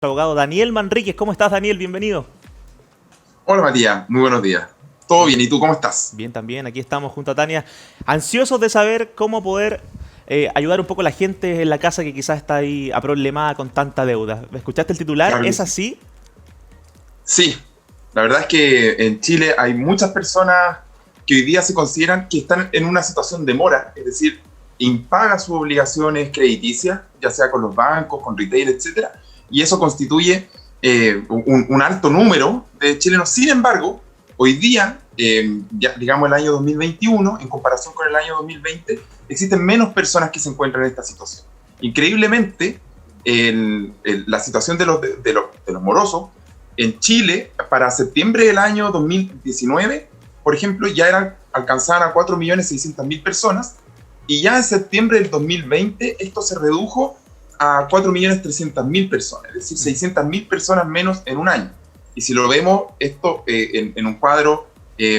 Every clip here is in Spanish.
Abogado Daniel Manríquez. ¿Cómo estás, Daniel? Bienvenido. Hola Matías, muy buenos días. ¿Todo bien? ¿Y tú cómo estás? Bien, también. Aquí estamos junto a Tania, ansiosos de saber cómo poder ayudar un poco a la gente en la casa que quizás está ahí aproblemada con tanta deuda. ¿Escuchaste el titular? Claro que ¿Es sí. así? Sí, la verdad es que en Chile hay muchas personas que hoy día se consideran que están en una situación de mora, es decir, impaga sus obligaciones crediticias, ya sea con los bancos, con retail, etcétera, y eso constituye un alto número de chilenos. Sin embargo, hoy día, ya, digamos el año 2021, en comparación con el año 2020, existen menos personas que se encuentran en esta situación. Increíblemente, la situación de los morosos en Chile, para septiembre del año 2019, por ejemplo, alcanzaban a 4.600.000 personas, y ya en septiembre del 2020 esto se redujo a 4.300.000 personas, es decir, 600.000 personas menos en un año. Y si lo vemos esto en un cuadro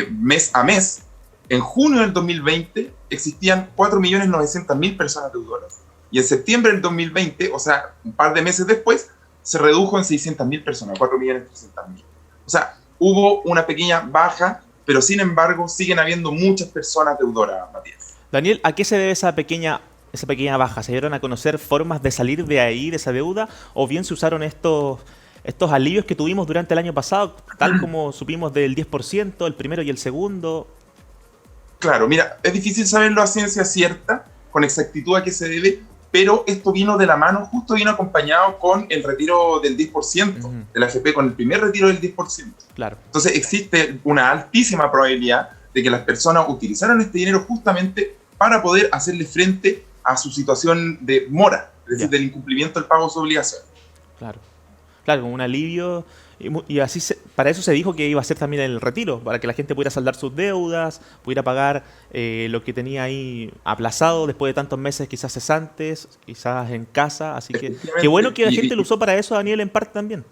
mes a mes, en junio del 2020 existían 4.900.000 personas deudoras, y en septiembre del 2020, o sea, un par de meses después, se redujo en 600.000 personas, 4.300.000. O sea, hubo una pequeña baja, pero sin embargo siguen habiendo muchas personas deudoras, Matías. Daniel, ¿a qué se debe esa pequeña baja? ¿Se dieron a conocer formas de salir de ahí, de esa deuda? ¿O bien se usaron estos alivios que tuvimos durante el año pasado, tal como supimos del 10%, el primero y el segundo? Claro, mira, es difícil saberlo a ciencia cierta, con exactitud a qué se debe, pero esto vino de la mano, justo vino acompañado con el retiro del 10% de la AFP, con el primer retiro del 10%. Claro. Entonces existe una altísima probabilidad de que las personas utilizaran este dinero justamente para poder hacerle frente a su situación de mora, es decir, del incumplimiento del pago de su obligación. Claro. Claro, como un alivio. Y así para eso se dijo que iba a ser también el retiro, para que la gente pudiera saldar sus deudas, pudiera pagar lo que tenía ahí aplazado después de tantos meses, quizás cesantes, quizás en casa. Así que qué bueno que la gente lo usó para eso, Daniel, en parte también.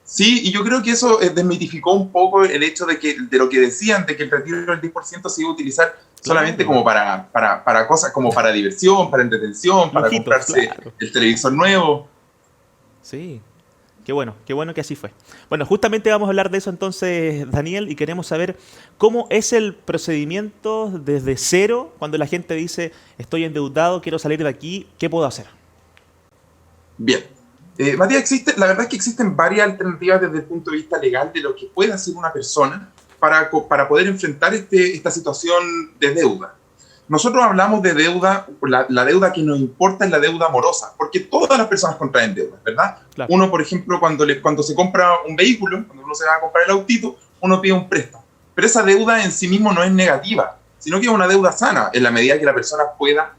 Sí, y yo creo que eso desmitificó un poco el hecho de lo que decían, de que el retiro del 10% se iba a utilizar solamente Claro. como para cosas como para diversión, para entretención, para Lujitos, comprarse claro. el televisor nuevo. Sí. Qué bueno que así fue. Bueno, justamente vamos a hablar de eso entonces, Daniel, y queremos saber cómo es el procedimiento desde cero cuando la gente dice, estoy endeudado, quiero salir de aquí, ¿qué puedo hacer? Bien. Matías, la verdad es que existen varias alternativas desde el punto de vista legal de lo que puede hacer una persona para poder enfrentar esta situación de deuda. Nosotros hablamos de deuda, la deuda que nos importa es la deuda morosa, porque todas las personas contraen deudas, ¿verdad? Claro. Uno, por ejemplo, cuando se compra un vehículo, cuando uno se va a comprar el autito, uno pide un préstamo. Pero esa deuda en sí mismo no es negativa, sino que es una deuda sana, en la medida que la persona pueda,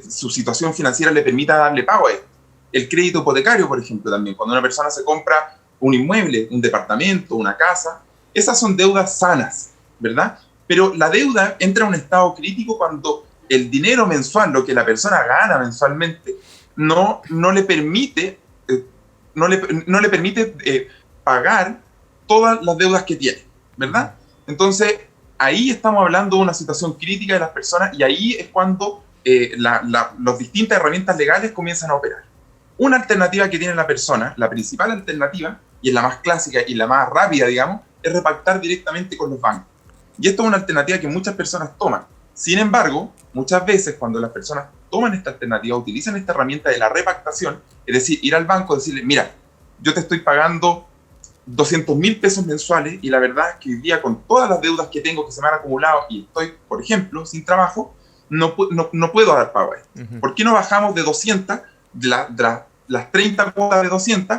su situación financiera le permita darle pago a esto. El crédito hipotecario, por ejemplo, también, cuando una persona se compra un inmueble, un departamento, una casa, esas son deudas sanas, ¿verdad? Pero la deuda entra a un estado crítico cuando el dinero mensual, lo que la persona gana mensualmente, no le permite, no le permite pagar todas las deudas que tiene, ¿verdad? Entonces, ahí estamos hablando de una situación crítica de las personas, y ahí es cuando las distintas herramientas legales comienzan a operar. Una alternativa que tiene la persona, la principal alternativa, y es la más clásica y la más rápida, digamos, es repactar directamente con los bancos. Y esto es una alternativa que muchas personas toman. Sin embargo, muchas veces cuando las personas toman esta alternativa, utilizan esta herramienta de la repactación, es decir, ir al banco y decirle, mira, yo te estoy pagando 200.000 pesos mensuales, y la verdad es que hoy día, con todas las deudas que tengo que se me han acumulado y estoy, por ejemplo, sin trabajo, no puedo dar pago a esto. ¿Por qué no bajamos de 200, las 30 cuotas de 200,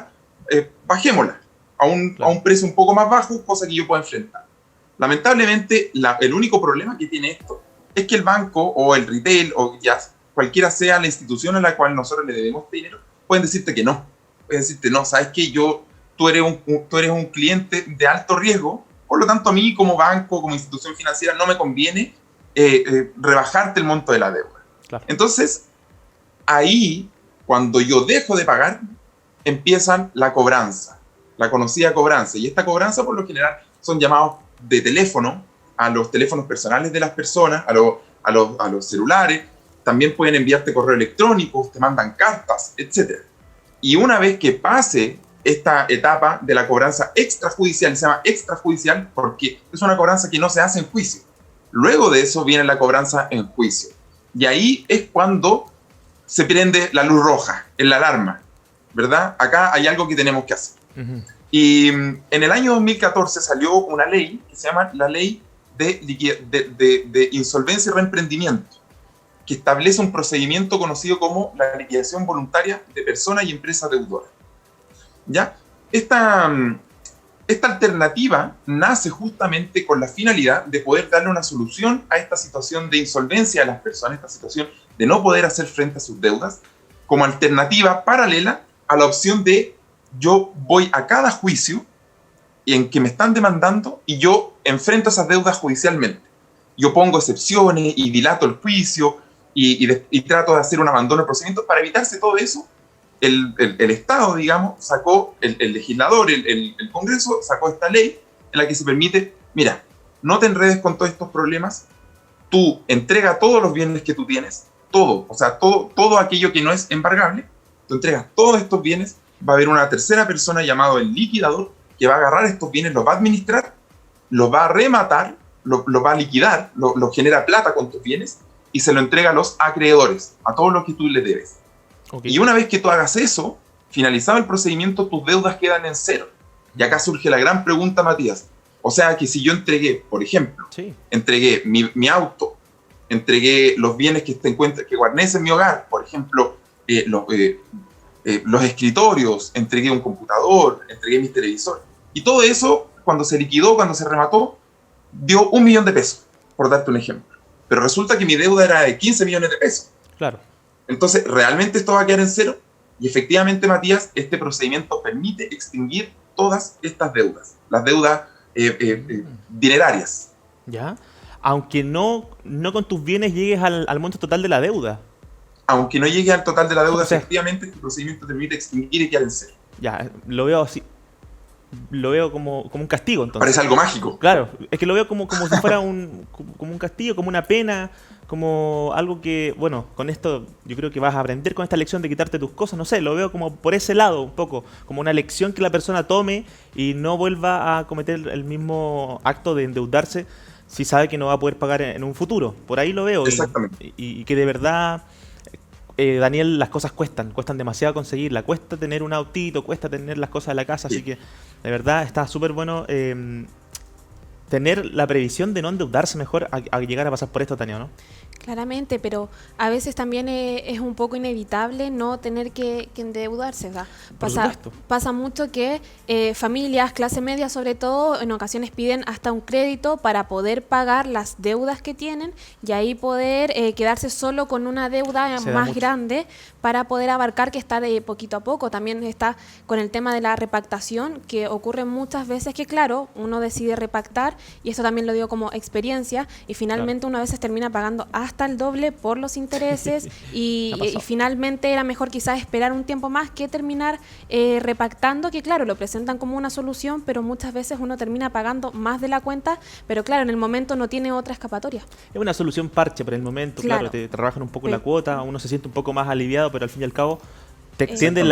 bajémoslas a un precio un poco más bajo, cosa que yo pueda enfrentar? Lamentablemente, el único problema que tiene esto es que el banco o el retail, o ya cualquiera sea la institución a la cual nosotros le debemos este dinero, pueden decirte que no. Pueden decirte, no, sabes que tú eres un cliente de alto riesgo, por lo tanto a mí como banco, como institución financiera, no me conviene rebajarte el monto de la deuda. Claro. Entonces, ahí, cuando yo dejo de pagar, empiezan la cobranza, la conocida cobranza. Y esta cobranza, por lo general, son llamados de teléfono a los teléfonos personales de las personas, a los celulares. También pueden enviarte correo electrónico, te mandan cartas, etc. Y una vez que pase esta etapa de la cobranza extrajudicial, se llama extrajudicial porque es una cobranza que no se hace en juicio. Luego de eso viene la cobranza en juicio. Y ahí es cuando se prende la luz roja, la alarma, ¿verdad? Acá hay algo que tenemos que hacer. Uh-huh. Y en el año 2014 salió una ley que se llama la Ley de Insolvencia y Reemprendimiento, que establece un procedimiento conocido como la liquidación voluntaria de personas y empresas deudoras. ¿Ya? Esta alternativa nace justamente con la finalidad de poder darle una solución a esta situación de insolvencia de las personas, esta situación de no poder hacer frente a sus deudas, como alternativa paralela a la opción de yo voy a cada juicio en que me están demandando y yo enfrento esas deudas judicialmente. Yo pongo excepciones y dilato el juicio y trato de hacer un abandono del procedimiento. Para evitarse todo eso, el Estado, digamos, sacó, el legislador, el Congreso, sacó esta ley en la que se permite, mira, no te enredes con todos estos problemas, tú entrega todos los bienes que tú tienes, todo, o sea, todo aquello que no es embargable, tú entregas todos estos bienes, va a haber una tercera persona llamado el liquidador que va a agarrar estos bienes, los va a administrar, los va a rematar, los va a liquidar, lo genera plata con tus bienes y se lo entrega a los acreedores, a todo lo que tú le debes. Okay. Y una vez que tú hagas eso, finalizado el procedimiento, tus deudas quedan en cero. Y acá surge la gran pregunta, Matías. O sea, que si yo entregué, por ejemplo, entregué mi auto, entregué los bienes que guarnecen mi hogar, por ejemplo, los escritorios, entregué un computador, entregué mis televisores. Y todo eso, cuando se liquidó, cuando se remató, dio 1 millón de pesos, por darte un ejemplo. Pero resulta que mi deuda era de 15 millones de pesos. Claro. Entonces, ¿realmente esto va a quedar en cero? Y efectivamente, Matías, este procedimiento permite extinguir todas estas deudas, las deudas dinerarias. ¿Ya? Aunque no con tus bienes llegues al monto total de la deuda. Aunque no llegue al total de la deuda, o sea, efectivamente, este procedimiento permite extinguir y quedar en cero. Ya, lo veo así. Lo veo como un castigo, entonces. Parece algo mágico. Claro, es que lo veo como si fuera como un castigo, como una pena, como algo que, bueno, con esto yo creo que vas a aprender con esta lección de quitarte tus cosas, no sé, lo veo como por ese lado un poco, como una lección que la persona tome y no vuelva a cometer el mismo acto de endeudarse si sabe que no va a poder pagar en un futuro. Por ahí lo veo. Exactamente. Y que de verdad... Daniel, las cosas cuestan demasiado conseguirla, cuesta tener un autito, cuesta tener las cosas de la casa, así que de verdad está súper bueno tener la previsión de no endeudarse mejor a llegar a pasar por esto, Tania, ¿no? Claramente, pero a veces también es un poco inevitable no tener que endeudarse, ¿verdad? Pasa mucho que familias, clase media sobre todo, en ocasiones piden hasta un crédito para poder pagar las deudas que tienen y ahí poder quedarse solo con una deuda más grande para poder abarcar, que está de poquito a poco. También está con el tema de la repactación, que ocurre muchas veces que, claro, uno decide repactar, y eso también lo digo como experiencia, y finalmente una vez termina pagando hasta el doble por los intereses y finalmente era mejor quizás esperar un tiempo más que terminar repactando, que claro, lo presentan como una solución, pero muchas veces uno termina pagando más de la cuenta, pero claro, en el momento no tiene otra escapatoria. Es una solución parche por el momento, claro, te rebajan un poco la cuota, uno se siente un poco más aliviado, pero al fin y al cabo te extienden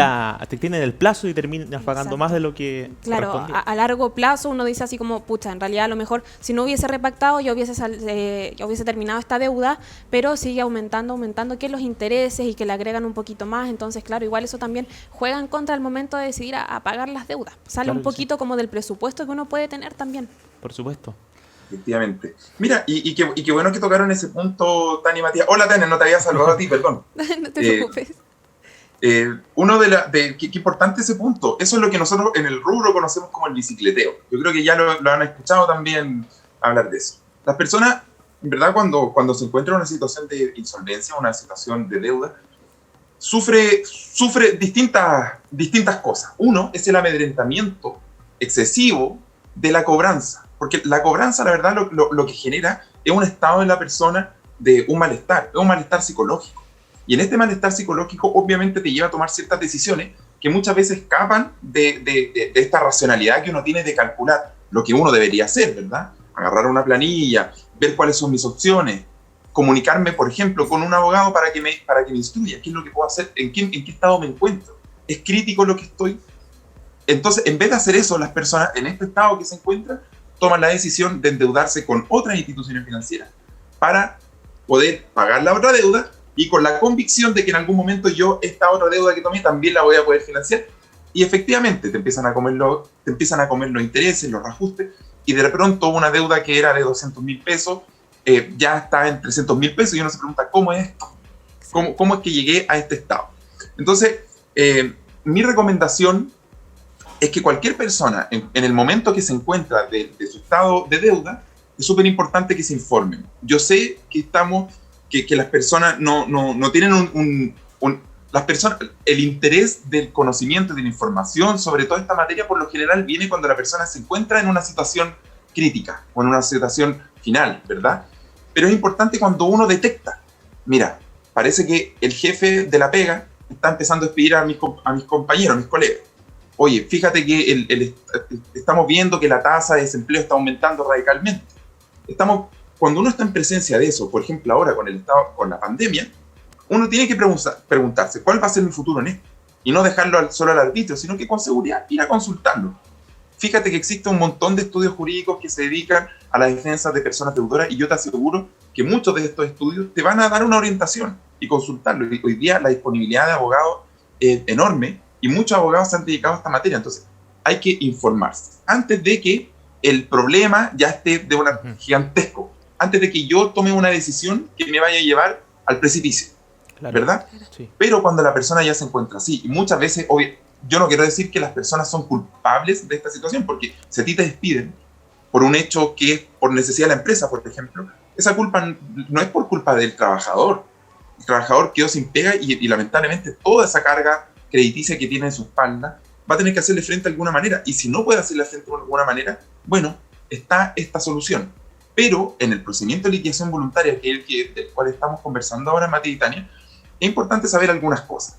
el plazo y terminas pagando más de lo que correspondía. Claro, a largo plazo uno dice así como, pucha, en realidad a lo mejor si no hubiese repactado yo hubiese terminado esta deuda, pero sigue aumentando que los intereses y que le agregan un poquito más, entonces claro, igual eso también juega en contra al momento de decidir a pagar las deudas. Sale claro un poquito como del presupuesto que uno puede tener también. Por supuesto. Efectivamente. Mira, y qué bueno que tocaron ese punto, Tania y Matías. Hola, Tania, no te había saludado a ti, perdón. No te preocupes. Qué importante ese punto. Eso es lo que nosotros en el rubro conocemos como el bicicleteo. Yo creo que ya lo han escuchado también hablar de eso. Las personas, en verdad, cuando se encuentran en una situación de insolvencia, una situación de deuda, sufre distintas cosas. Uno es el amedrentamiento excesivo de la cobranza, porque la cobranza, la verdad, lo que genera es un estado en la persona de un malestar, es un malestar psicológico. Y en este malestar psicológico, obviamente, te lleva a tomar ciertas decisiones que muchas veces escapan de esta racionalidad que uno tiene de calcular lo que uno debería hacer, ¿verdad? Agarrar una planilla, ver cuáles son mis opciones, comunicarme, por ejemplo, con un abogado para que me instruya qué es lo que puedo hacer, en qué estado me encuentro. ¿Es crítico lo que estoy? entonces, en vez de hacer eso, las personas en este estado que se encuentran toman la decisión de endeudarse con otras instituciones financieras para poder pagar la otra deuda y con la convicción de que en algún momento yo esta otra deuda que tomé también la voy a poder financiar. Y efectivamente te empiezan a comer los intereses, los reajustes, y de pronto una deuda que era de 200.000 pesos ya está en 300.000 pesos y uno se pregunta, ¿cómo es esto? ¿Cómo es que llegué a este estado? Entonces, mi recomendación es que cualquier persona, en el momento que se encuentra de su estado de deuda, es súper importante que se informen. Yo sé que que las personas no tienen las personas, el interés del conocimiento, de la información sobre toda esta materia, por lo general viene cuando la persona se encuentra en una situación crítica o en una situación final, ¿verdad? Pero es importante cuando uno detecta, mira, parece que el jefe de la pega está empezando a despedir a mis compañeros, a mis colegas. Oye, fíjate que estamos viendo que la tasa de desempleo está aumentando radicalmente. Cuando uno está en presencia de eso, por ejemplo ahora con la pandemia, uno tiene que preguntarse cuál va a ser mi futuro en esto, y no dejarlo solo al arbitrio, sino que con seguridad ir a consultarlo. Fíjate que existe un montón de estudios jurídicos que se dedican a la defensa de personas deudoras, y yo te aseguro que muchos de estos estudios te van a dar una orientación y consultarlo. Hoy día la disponibilidad de abogados es enorme y muchos abogados se han dedicado a esta materia, entonces hay que informarse antes de que el problema ya esté de una gigantesco, antes de que yo tome una decisión que me vaya a llevar al precipicio. Claro. ¿Verdad? Sí. Pero cuando la persona ya se encuentra así, y muchas veces, yo no quiero decir que las personas son culpables de esta situación, porque si a ti te despiden por un hecho que es por necesidad de la empresa, por ejemplo, esa culpa no es por culpa del trabajador. El trabajador quedó sin pega y lamentablemente toda esa carga crediticia que tiene en su espalda va a tener que hacerle frente de alguna manera, y si no puede hacerle frente de alguna manera, bueno, está esta solución. Pero en el procedimiento de liquidación voluntaria, que es del cual estamos conversando ahora, Mati y Tania, es importante saber algunas cosas.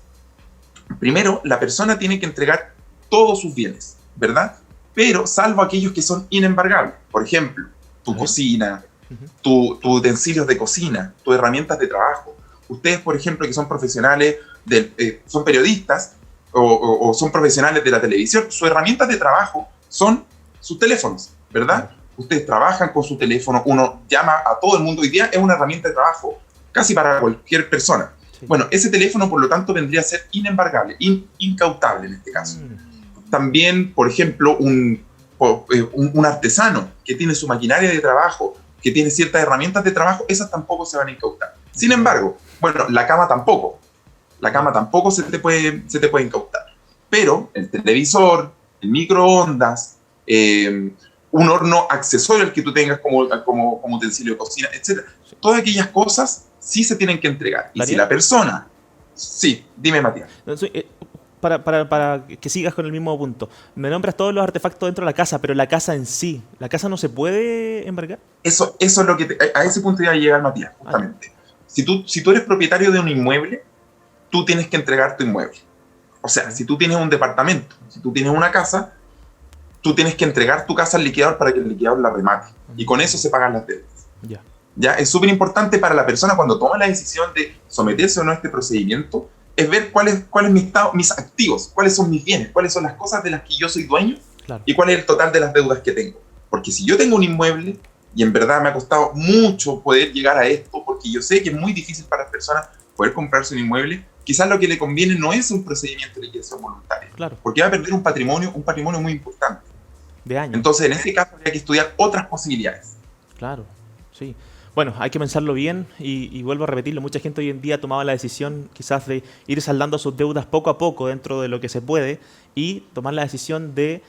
Primero, la persona tiene que entregar todos sus bienes, ¿verdad? Pero salvo aquellos que son inembargables. Por ejemplo, tu cocina, tus utensilios de cocina, tus herramientas de trabajo. Ustedes, por ejemplo, que son profesionales, son periodistas o son profesionales de la televisión, sus herramientas de trabajo son sus teléfonos, ¿verdad? Ustedes trabajan con su teléfono, uno llama a todo el mundo. Hoy día es una herramienta de trabajo casi para cualquier persona. Sí. Bueno, ese teléfono, por lo tanto, vendría a ser inembargable, incautable en este caso. También, por ejemplo, un artesano que tiene su maquinaria de trabajo, que tiene ciertas herramientas de trabajo, esas tampoco se van a incautar. Sin embargo, bueno, la cama tampoco. La cama tampoco se te puede incautar. Pero el televisor, el microondas, un horno accesorio al que tú tengas como utensilio de cocina, etc. Todas aquellas cosas sí se tienen que entregar. Y si la persona... Sí, dime, Matías. Para que sigas con el mismo punto. Me nombras todos los artefactos dentro de la casa, pero la casa en sí, ¿la casa no se puede embargar? Eso es lo que... a ese punto iba a llegar, Matías, justamente. Si tú eres propietario de un inmueble, tú tienes que entregar tu inmueble. O sea, si tú tienes un departamento, si tú tienes una casa, tú tienes que entregar tu casa al liquidador para que el liquidador la remate. Y con eso se pagan las deudas. ¿Ya? Es súper importante para la persona cuando toma la decisión de someterse o no a este procedimiento, es ver cuál es mis activos, cuáles son mis bienes, cuáles son las cosas de las que yo soy dueño, claro, y cuál es el total de las deudas que tengo. Porque si yo tengo un inmueble, y en verdad me ha costado mucho poder llegar a esto, porque yo sé que es muy difícil para las personas poder comprarse un inmueble, quizás lo que le conviene no es un procedimiento de liquidación voluntaria, claro, porque va a perder un patrimonio muy importante. De años. Entonces, en ese caso, hay que estudiar otras posibilidades. Claro, sí. Bueno, hay que pensarlo bien y vuelvo a repetirlo. Mucha gente hoy en día ha tomado la decisión quizás de ir saldando sus deudas poco a poco dentro de lo que se puede y tomar la decisión de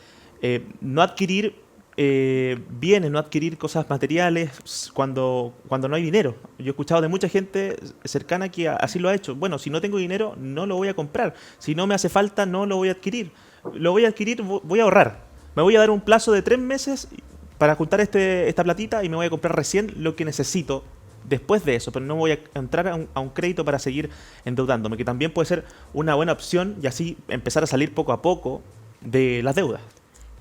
no adquirir bienes, no adquirir cosas materiales cuando no hay dinero. Yo he escuchado de mucha gente cercana que así lo ha hecho. Bueno, si no tengo dinero, no lo voy a comprar. Si no me hace falta, no lo voy a adquirir. Lo voy a adquirir, voy a ahorrar. Me voy a dar un plazo de 3 meses para juntar esta platita y me voy a comprar recién lo que necesito después de eso, pero no voy a entrar a un crédito para seguir endeudándome, que también puede ser una buena opción y así empezar a salir poco a poco de las deudas.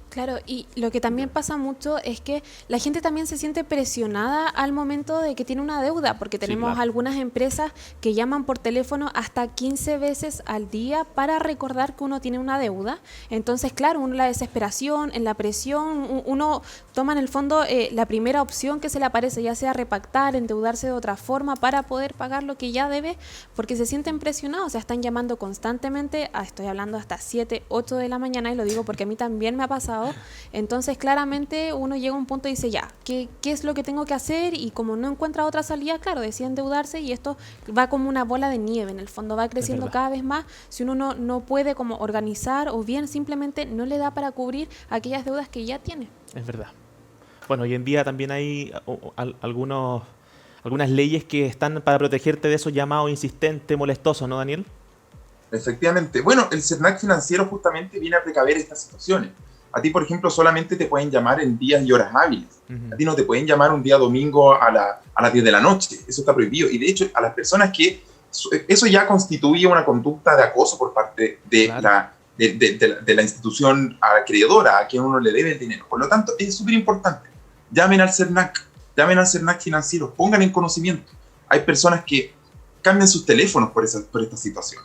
Claro, y lo que también pasa mucho es que la gente también se siente presionada al momento de que tiene una deuda, porque tenemos algunas empresas que llaman por teléfono hasta 15 veces al día para recordar que uno tiene una deuda. Entonces, claro, uno en la desesperación, en la presión, uno toma en el fondo la primera opción que se le aparece, ya sea repactar, endeudarse de otra forma para poder pagar lo que ya debe, porque se sienten presionados, o sea, están llamando constantemente, estoy hablando hasta 7, 8 de la mañana, y lo digo porque a mí también me ha pasado. Entonces claramente uno llega a un punto y dice ya, ¿qué es lo que tengo que hacer? Y como no encuentra otra salida, claro, decide endeudarse, y esto va como una bola de nieve, en el fondo va creciendo cada vez más si uno no puede como organizar, o bien simplemente no le da para cubrir aquellas deudas que ya tiene. Es verdad. Bueno, hoy en día también hay algunas leyes que están para protegerte de esos llamados insistentes, molestosos, ¿no, Daniel? Efectivamente. Bueno, el CERNAC financiero justamente viene a precaver estas situaciones. A ti, por ejemplo, solamente te pueden llamar en días y horas hábiles. A ti no te pueden llamar un día domingo a las 10 de la noche. Eso está prohibido. Y de hecho, a las personas que... Eso ya constituye una conducta de acoso por parte de la institución acreedora a quien uno le debe el dinero. Por lo tanto, es súper importante. Llamen al CERNAC financiero, pongan en conocimiento. Hay personas que cambian sus teléfonos por esta situación.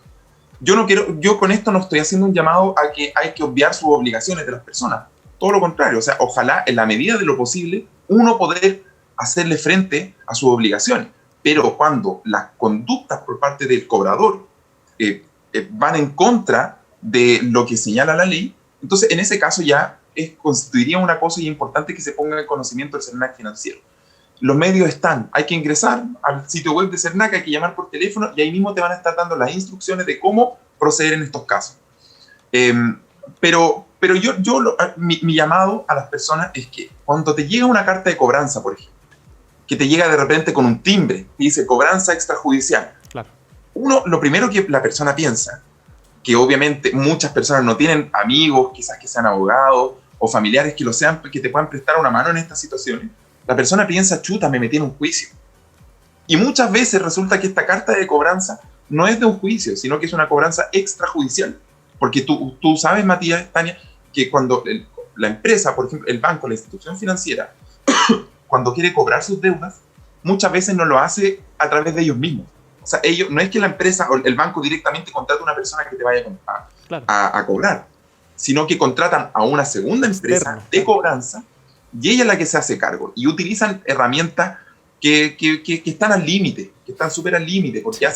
Yo con esto no estoy haciendo un llamado a que hay que obviar sus obligaciones de las personas. Todo lo contrario, o sea, ojalá en la medida de lo posible uno poder hacerle frente a sus obligaciones. Pero cuando las conductas por parte del cobrador van en contra de lo que señala la ley, entonces en ese caso ya constituiría una cosa importante que se ponga en conocimiento del CERNAC financiero. Los medios están, hay que ingresar al sitio web de CERNAC, hay que llamar por teléfono y ahí mismo te van a estar dando las instrucciones de cómo proceder en estos casos. Pero mi llamado a las personas es que cuando te llega una carta de cobranza, por ejemplo, que te llega de repente con un timbre y dice cobranza extrajudicial, claro. Lo primero que la persona piensa, que obviamente muchas personas no tienen amigos, quizás que sean abogados o familiares que lo sean, que te puedan prestar una mano en estas situaciones, la persona piensa, chuta, me metí en un juicio. Y muchas veces resulta que esta carta de cobranza no es de un juicio, sino que es una cobranza extrajudicial. Porque tú sabes, Matías, Tania, que cuando la empresa, por ejemplo, el banco, la institución financiera, cuando quiere cobrar sus deudas, muchas veces no lo hace a través de ellos mismos. O sea, no es que la empresa o el banco directamente contrate a una persona que te vaya a cobrar, sino que contratan a una segunda empresa de cobranza y ella es la que se hace cargo. Y utilizan herramientas que están al límite, que están súper al límite, porque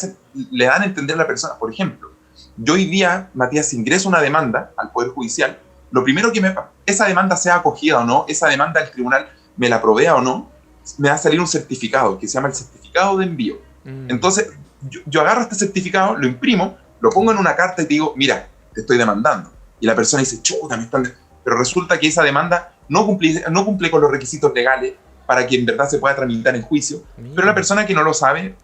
le dan a entender a la persona. Por ejemplo, yo hoy día, Matías, ingreso una demanda al Poder Judicial, lo primero que esa demanda sea acogida o no, esa demanda el tribunal me la provea o no, me va a salir un certificado que se llama el certificado de envío. Entonces, yo agarro este certificado, lo imprimo, lo pongo en una carta y te digo, mira, te estoy demandando. Y la persona dice, chuta, me están... Pero resulta que esa demanda no cumple con los requisitos legales para que en verdad se pueda tramitar en juicio. Pero la persona que no lo sabe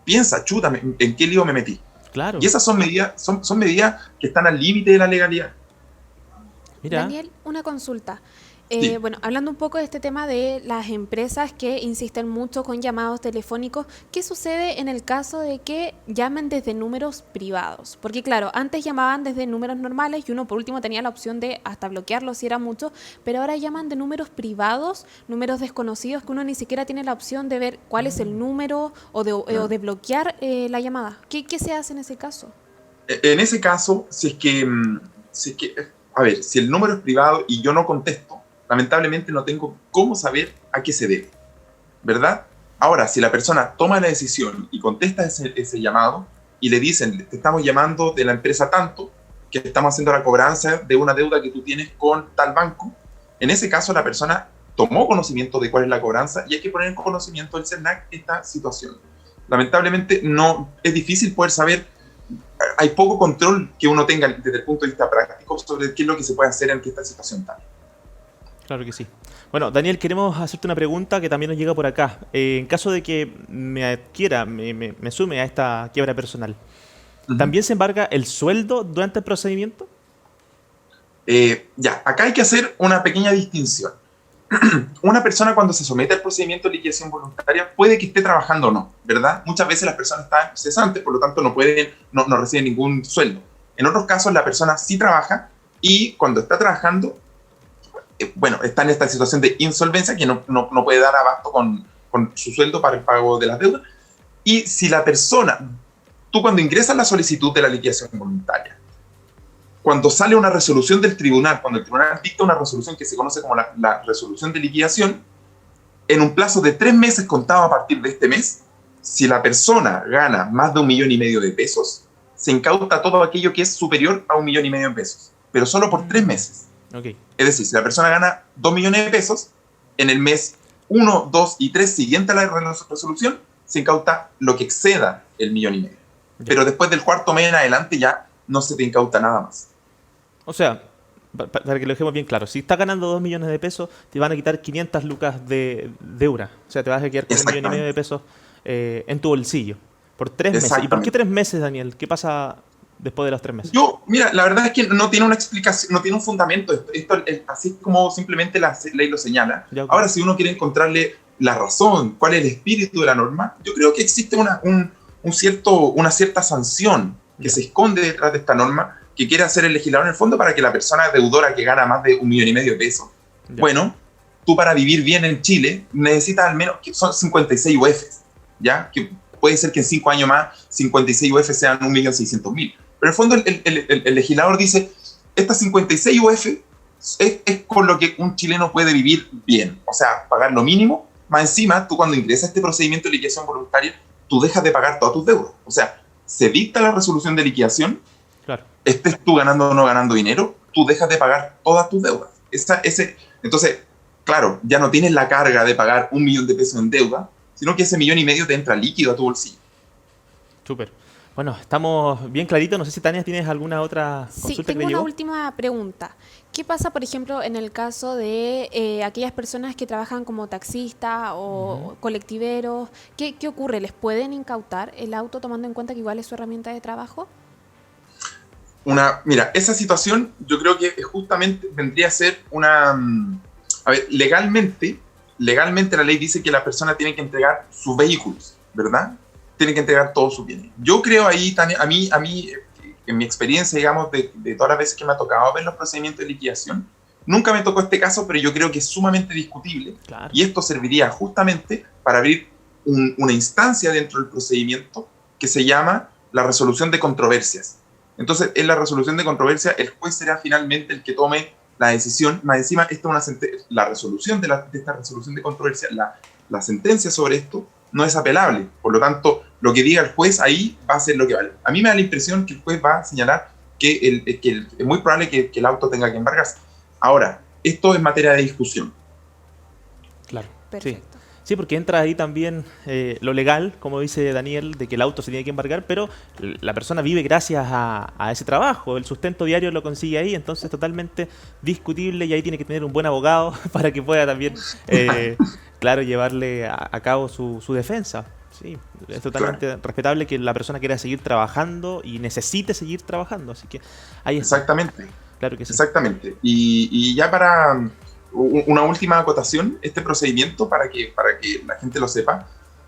piensa, chuta, ¿en qué lío me metí? Claro. Y esas son medidas que están al límite de la legalidad. Mira. Daniel, una consulta. Sí. Bueno, hablando un poco de este tema de las empresas que insisten mucho con llamados telefónicos, ¿qué sucede en el caso de que llamen desde números privados? Porque claro, antes llamaban desde números normales y uno por último tenía la opción de hasta bloquearlo si era mucho, pero ahora llaman de números privados, números desconocidos que uno ni siquiera tiene la opción de ver cuál es el número o de bloquear la llamada. ¿Qué se hace en ese caso? En ese caso, si es que, a ver, si el número es privado y yo no contesto, lamentablemente no tengo cómo saber a qué se debe, ¿verdad? Ahora, si la persona toma la decisión y contesta ese llamado y le dicen, te estamos llamando de la empresa tanto, que estamos haciendo la cobranza de una deuda que tú tienes con tal banco, en ese caso la persona tomó conocimiento de cuál es la cobranza y hay que poner en conocimiento del CERNAC esta situación. Lamentablemente es difícil poder saber, hay poco control que uno tenga desde el punto de vista práctico sobre qué es lo que se puede hacer ante esta situación tal. Claro que sí. Bueno, Daniel, queremos hacerte una pregunta que también nos llega por acá. En caso de que me sume a esta quiebra personal, ¿también se embarga el sueldo durante el procedimiento? Acá hay que hacer una pequeña distinción. Una persona cuando se somete al procedimiento de liquidación voluntaria puede que esté trabajando o no, ¿verdad? Muchas veces las personas están cesantes, por lo tanto no reciben ningún sueldo. En otros casos la persona sí trabaja y cuando está trabajando bueno, está en esta situación de insolvencia que no puede dar abasto con su sueldo para el pago de las deudas. Y si la persona, tú cuando ingresas la solicitud de la liquidación voluntaria, cuando sale una resolución del tribunal, cuando el tribunal dicta una resolución que se conoce como la resolución de liquidación, en un plazo de 3 meses contado a partir de este mes, si la persona gana más de 1,5 millones de pesos, se incauta todo aquello que es superior a 1,5 millones de pesos, pero solo por 3 meses. Okay. Es decir, si la persona gana 2 millones de pesos, en el mes 1, 2 y 3 siguiente a la resolución, se incauta lo que exceda el 1,5 millones. Pero después del 4º mes en adelante ya no se te incauta nada más. O sea, para que lo dejemos bien claro, si estás ganando 2 millones de pesos, te van a quitar 500 lucas de deuda. O sea, te vas a quedar con 1,5 millones de pesos en tu bolsillo por 3 meses. ¿Y por qué 3 meses, Daniel? ¿Qué pasa después de los 3 meses? Mira, la verdad es que no tiene una explicación, no tiene un fundamento. Esto es así como simplemente la ley lo señala. Ya, okay. Ahora, si uno quiere encontrarle la razón, cuál es el espíritu de la norma, yo creo que existe una cierta sanción que se esconde detrás de esta norma que quiere hacer el legislador en el fondo para que la persona deudora que gana más de 1,5 millones de pesos, bueno, tú para vivir bien en Chile necesitas al menos, que son 56 UFs, ¿ya? Que puede ser que en 5 años más 56 UF sean 1.600.000. Pero en el fondo el legislador dice, estas 56 UF es con lo que un chileno puede vivir bien, o sea, pagar lo mínimo. Más encima, tú cuando ingresas a este procedimiento de liquidación voluntaria, tú dejas de pagar todas tus deudas. O sea, se dicta la resolución de liquidación, claro. Estés tú ganando o no ganando dinero, tú dejas de pagar todas tus deudas. Entonces, claro, ya no tienes la carga de pagar 1 millón de pesos en deuda, sino que ese 1,5 millones te entra líquido a tu bolsillo. Súper. Bueno, estamos bien claritos. No sé si, Tania, ¿tienes alguna otra consulta? Sí, tengo una última pregunta. ¿Qué pasa, por ejemplo, en el caso de aquellas personas que trabajan como taxistas o colectiveros? ¿Qué ocurre? ¿Les pueden incautar el auto tomando en cuenta que igual es su herramienta de trabajo? Mira, esa situación yo creo que justamente vendría a ser una... A ver, legalmente la ley dice que la persona tiene que entregar sus vehículos, ¿verdad? Tiene que entregar todos sus bienes. Yo creo ahí, Tania, a mí en mi experiencia, digamos, de todas las veces que me ha tocado ver los procedimientos de liquidación, nunca me tocó este caso, pero yo creo que es sumamente discutible. Claro. Y esto serviría justamente para abrir una instancia dentro del procedimiento que se llama la resolución de controversias. Entonces, en la resolución de controversia, el juez será finalmente el que tome la decisión. Más encima, la resolución de esta resolución de controversia, la sentencia sobre esto, no es apelable. Por lo tanto, lo que diga el juez ahí va a ser lo que vale. A mí me da la impresión que el juez va a señalar que es muy probable que el auto tenga que embargarse. Ahora, esto es materia de discusión. Claro. Perfecto. Sí, porque entra ahí también lo legal, como dice Daniel, de que el auto se tiene que embargar, pero la persona vive gracias a ese trabajo, el sustento diario lo consigue ahí, entonces es totalmente discutible y ahí tiene que tener un buen abogado para que pueda también, claro, llevarle a cabo su defensa. Sí, es totalmente respetable que la persona quiera seguir trabajando y necesite seguir trabajando, así que ahí está. Exactamente. Claro que sí. Exactamente. Y ya para... Una última acotación, este procedimiento, para que la gente lo sepa,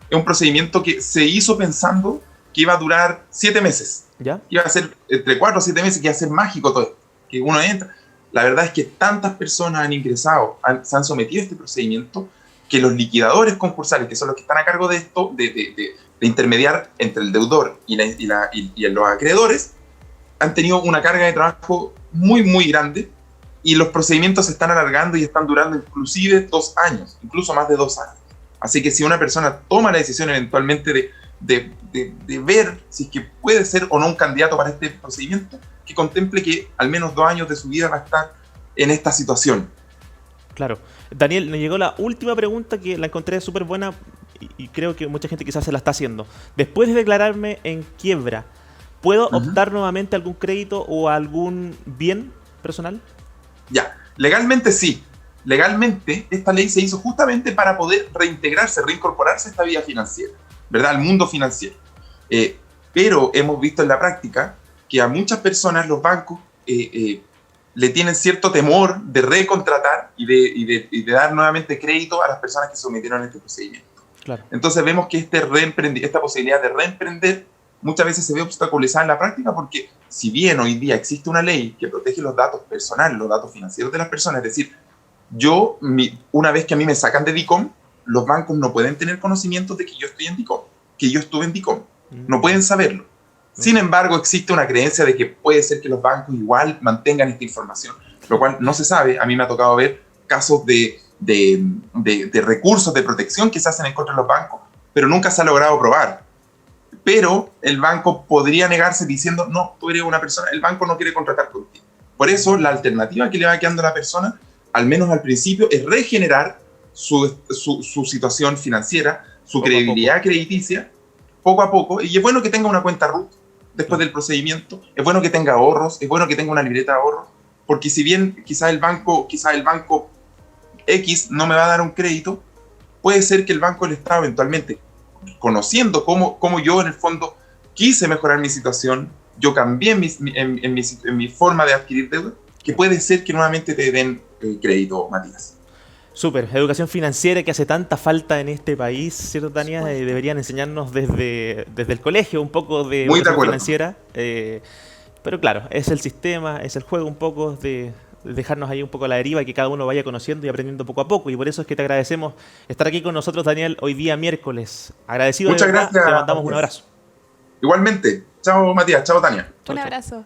es un procedimiento que se hizo pensando que iba a durar 7 meses. ¿Ya? Iba a ser entre 4 o 7 meses, que iba a ser mágico todo esto, que uno entra. La verdad es que tantas personas han ingresado, se han sometido a este procedimiento, que los liquidadores concursales, que son los que están a cargo de esto, de intermediar entre el deudor y los acreedores, han tenido una carga de trabajo muy, muy grande. Y los procedimientos se están alargando y están durando inclusive 2 años, incluso más de 2 años. Así que si una persona toma la decisión eventualmente de ver si es que puede ser o no un candidato para este procedimiento, que contemple que al menos 2 años de su vida va a estar en esta situación. Claro. Daniel, me llegó la última pregunta que la encontré súper buena y creo que mucha gente quizás se la está haciendo. Después de declararme en quiebra, ¿puedo optar nuevamente a algún crédito o a algún bien personal? Ya, legalmente sí. Legalmente esta ley se hizo justamente para poder reincorporarse a esta vida financiera, ¿verdad? Al mundo financiero. Pero hemos visto en la práctica que a muchas personas los bancos le tienen cierto temor de recontratar y de dar nuevamente crédito a las personas que se sometieron a este procedimiento. Claro. Entonces vemos que esta posibilidad de reemprender muchas veces se ve obstaculizada en la práctica porque si bien hoy día existe una ley que protege los datos personales, los datos financieros de las personas, es decir, una vez que a mí me sacan de DICOM, los bancos no pueden tener conocimiento de que yo estoy en DICOM, que yo estuve en DICOM. No pueden saberlo. Sin embargo, existe una creencia de que puede ser que los bancos igual mantengan esta información, lo cual no se sabe. A mí me ha tocado ver casos de recursos de protección que se hacen en contra de los bancos, pero nunca se ha logrado probar. Pero el banco podría negarse diciendo, no, tú eres una persona, el banco no quiere contratar contigo. Por eso, la alternativa que le va quedando a la persona, al menos al principio, es regenerar su situación financiera, su credibilidad crediticia, poco a poco. Y es bueno que tenga una cuenta RUT después del procedimiento, es bueno que tenga ahorros, es bueno que tenga una libreta de ahorros, porque si bien quizás el banco X no me va a dar un crédito, puede ser que el Banco del Estado eventualmente, conociendo cómo yo en el fondo quise mejorar mi situación, yo cambié en mi forma de adquirir deuda, que puede ser que nuevamente te den crédito, Matías. Súper, educación financiera que hace tanta falta en este país, ¿cierto, Tania? Deberían enseñarnos desde el colegio un poco de educación financiera. Pero claro, es el sistema, es el juego un poco de dejarnos ahí un poco a la deriva y que cada uno vaya conociendo y aprendiendo poco a poco. Y por eso es que te agradecemos estar aquí con nosotros, Daniel, hoy día miércoles. Agradecido. Muchas gracias. Te mandamos un abrazo. Igualmente. Chao, Matías. Chao, Tania. Un abrazo.